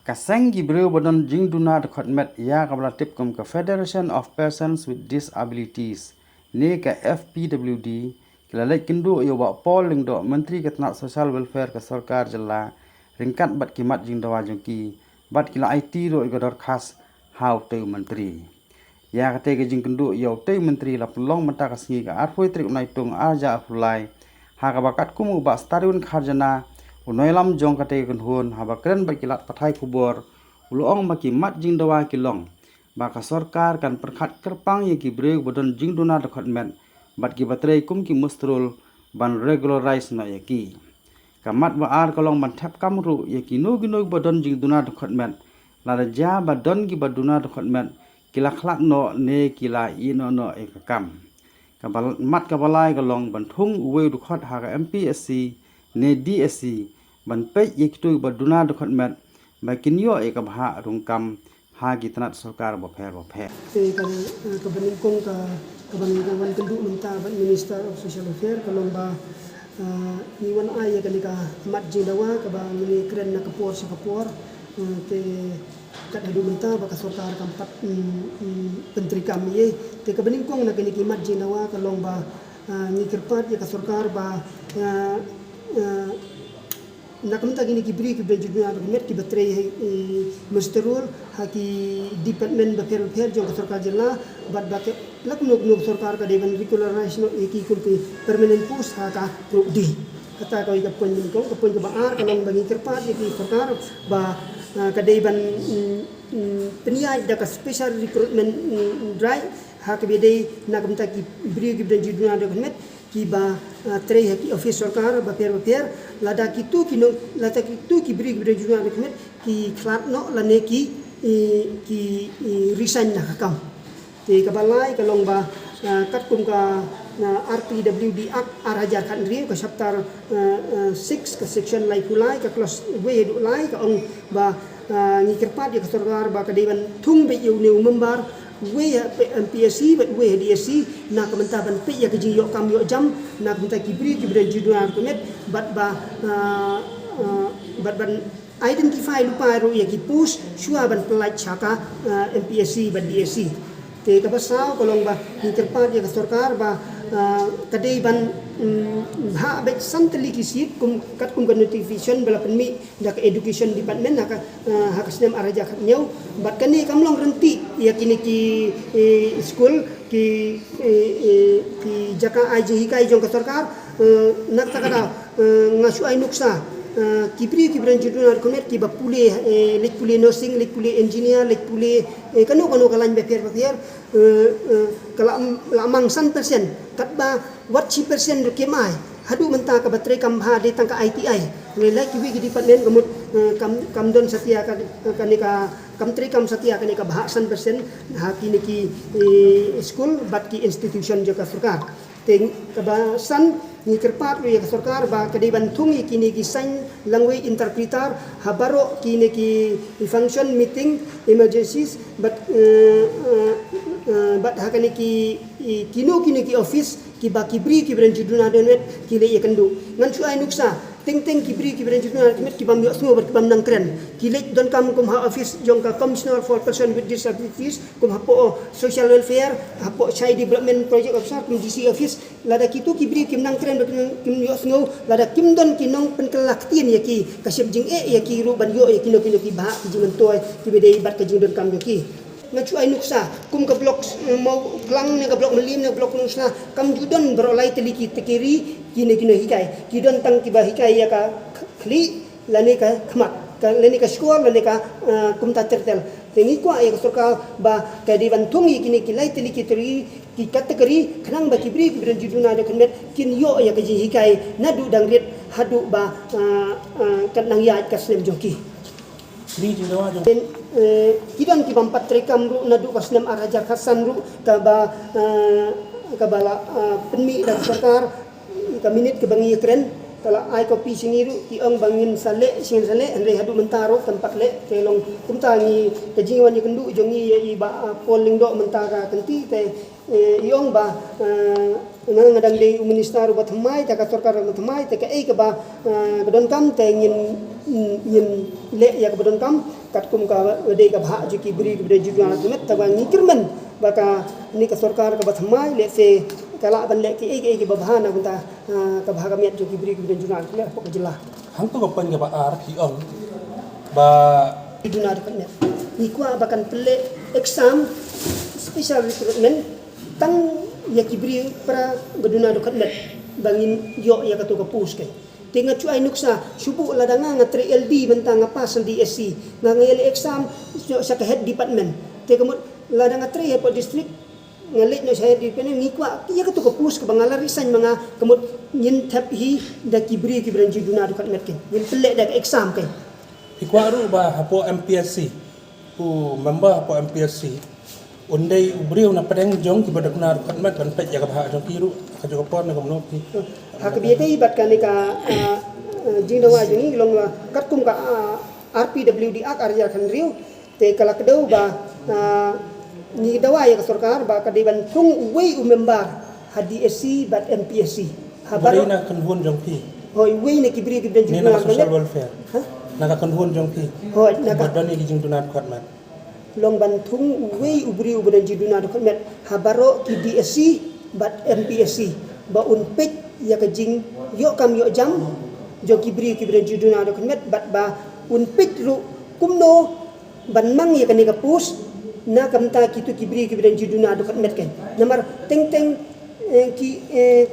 Kaseng Gibril Bodon Jingduna de Kotmet ya kabla tip kum ke Federation of Persons with Disabilities ni ke FPWD kilalek kendu yo ba polling do Menteri Ketenaga Sosial Welfare ke Sarkar Jela ringkat bat kimat jingdawa jongki bat kila IT do igador khas how te menteri ya kate ke jing kendu yo te menteri la pelong menta kasngi ka arfoi trik naitung aja afulai ha ka bakat kumu ba stariun kharjana unoilam jong kate kunhun ha bakren ba kilat pathai kubor uloong maki mat jingdawa kilong ba ka sarkar kan perkhat kerpang ye ki breu bodon jingduna de khatmen bat ki batrei kum ki mustrul ban regularize na ye ki kamat ba ar kolong ban thap kamru ye ki no gino bodon jingduna de khatmen la ja badon ki baduna de khatmen kila khlak no ne kila ino no e kam kabal mat kabalai kolong ban thung uwe du khat ha ka MPSC ne DSC ban pe ye kitu baduna de khatmen ba kinyo e ka bha rungkam ha gitanat sarkar ba pher te kan kabanin kong kabanin kawan kendu minta ban Minister of Social Affairs kalong ba iwan ay ka mat jindawa ka ba mini kren na kapor sa kapor te kat hadu minta ba ka sarkar kampat menteri kami te kabanin kong na kini mat jindawa kalong ba ni kerpat ya ka sarkar ba nakamta gini kibri ki bejudna met ki batre musterul haki department baker jong sarkar jela bad baket lak nuk sarkar ka devan regularize no ki kul ki permanent post ha ka group D kata ka ika pon ko ka baar kanang bagi kerpat ki sarkar ba ka devan peniai da ka special recruitment drive ha ka bede nakamta ki bri ki bejudna met ki ba tre haki office sarkar ba per lada kitu kino lada kitu ki bri bri juna rekmet ki klat no lane ki resign na kakam te kabalai kalong ba kat kum ka RPWD Act arajar kan ri ka chapter 6 ka section lai pulai ka clause we du lai ka ong ba ni kerpat ya sarkar ba ka dewan thung be yu ne member we MPSC but we DSC na kementawan pe ya keji yok kam yok jam na kementa kibri juduna kemet bat ban identify lupa ro ya ki push shua ban pelaj chaka MPSC ban DSC te ka basau kolong ba ni terpat ya sarkar ba kadai ban ha bet santali kisit kum kat kum notification bala penmi da ka education department ha ka snem araja khat nyau bat kani kamlong renti ya kini ki school ki jaka aji hikai jong ka sarkar nak takada ngasu ai nuksa kibri juduna komet ki bapule lek pule nursing lek pule engineer lek pule kanu kalan beper kala lamang 100% katba wat 1% ro kemai hadu menta ka batre kam ha de tangka ITI nilai kiwi ki department kamut kamdon satia kanika kamtri kam satia kanika bah 100% ha kini ki school bat ki institution joka sarkar teng kabasan ni kerpat ya sarkar ba kadiban thungi kini ki sign language interpreter habaro kini ki function meeting emergencies but hakani ki kini ki office ki ba kibri ki bren juduna donet ki le yakandu ngan su ai nuksa teng kibri ki bren juduna donet ki bam yo semua berkebam nang kren ki le don kam kum ha office jong ka commissioner for person with disabilities kum hapo social welfare hapo child development project officer kum DC office lada kitu kibri kim nang kren kim yo semua lada kim don ki nong penkelaktian ya ki kasep jing ya ki ru ban yo ya kino ki ba ki jing toy ki bede bat ka jing don kam yo ki ngacu ai nuksa kum ka blok mau klang ne ka blok melim ne blok nusna kam judon berolai teliki tekiri kini hikai kidon tang ki ba hikai ya ka kli lane ka khmat ka lane ka skor lane ka kum ta tertel tengi kwa ya ka ba ka diban tungi kini kilai teliki teri ki kategori khnang ba kibri ki juduna de kmet kin yo ya ka ji hikai nadu dang ret hadu ba kan nang ya ka slem joki Bri jindawa jong kidan ki bampat rekam ru nadu kasnem araja khasan ru ka bala penmi dan sarkar ka minit ke bangi kren kala ai kopi singiru ki ong bangin sale andre hadu mentaro tempat le telong kumtangi kejingan ni kendu jongi i ba polling do mentara kenti te iong ba ngadang le minister bat mai ta ka sarkar bat mai te ka ei ka ba gadon kam te ngin le ya ka gadon kam kat kum ka wede ka bha ju ki bri ke juduna met ta bang ngikirman baka ni ka sarkar ka bathmai le se kala ban le ki e babhana kunta ka bha ka met ju ki bri ke juduna le ko jela hang tu kapan ka ba ar ki ong ba juduna ka met ni kwa bakan pele exam special recruitment tang ya ki bri para gaduna do met bangin yo ya ka to ka pus ke tinga chu ay nuksa subu ladanga nga 3LD benta nga pas ang DSC nga ngeli exam sa ka head department te kamot ladanga 3 po district nga late no sa head department ngikwa iya ka to ka pus ka bangalarisan mga kamot yin tap hi da kibri juduna do met ken yin pele da exam ken ikwaru ba hapo MPSC ku member hapo MPSC undai ubriu na padang jong ki badak nar kan mat kan pet ya ka bha jong kiru ka jong pon na kamno ki hakbiete bat kan ka jingdawa jini long kat kum ka RPWD ak arja kan riu te kala kedau ba ni dawa ya ka sarkar ba ka diban tung wei umembar HDSC bat MPSC bari na kan hon jong ki hoi wei ne kibri ni na social welfare na ka kan hon jong ki hoi na ka badani ki jing dunat kan mat long bantung wei ubri ubran jiduna do met habaro ki DSC bat MPSC ba unpek ya ka jing yo kam yo jam jo kibri jiduna do met bat ba unpek ru kumno ban mang ya ka ni ka pus na kamta kitu kibri jiduna do met ken namar teng teng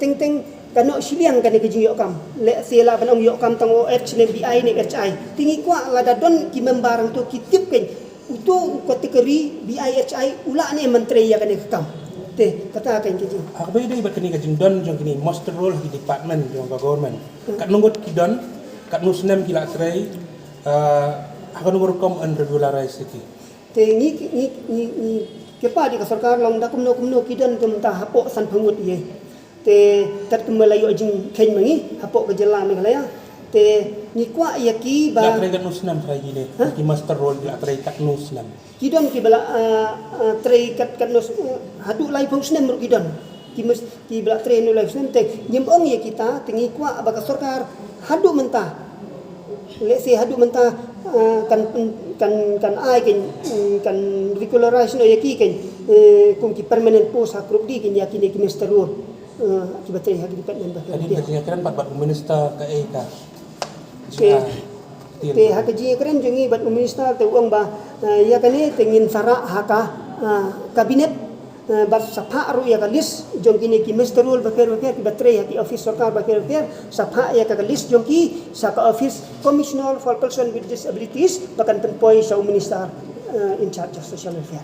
teng teng kano siliang kan ke jing yo kam le sela banong yo kam tang OH ne BI ne HI tingi kwa lada don ki membarang to ki tip ken uto kategori BIHI ula ni menteri ya kan kam te kata kan kiji akbai dai bat ni ka jing don jong kini master role di department jong ka government kat nungut ki don kat musnem ki la trai akan nungur kom unregularized ki te ni kepa di ka sarkar long da kumno ki don tum ta hapo san phangut ye te tat kumalayo jing ken mangi hapo ka jela me kalaya te ni kwa ya ki ba la trai kat musnem trai ni ki master role la trai kat musnem kidon ki bala tray kat nos hadu lai phung snem ru kidon ki bala tray no lai snem te nyembong ya kita tingi kwa baka sarkar hadu menta le se hadu menta kan ai kan regularization ya ki ken kum ki permanent post ha group di ken ya ki minister rule ki batay ha department ba tadi ka kan pat minister ka e ka te hakaji keren jongi bat minister te uang ba ya kane tengin sara haka kabinet bat sapha ru ya list jong kini ki misterul ba per ki batre ya ki office sarkar ba per sapha ya ka list jong ki sa ka office commissioner for person with disabilities bakan penpoi sa minister in charge of social welfare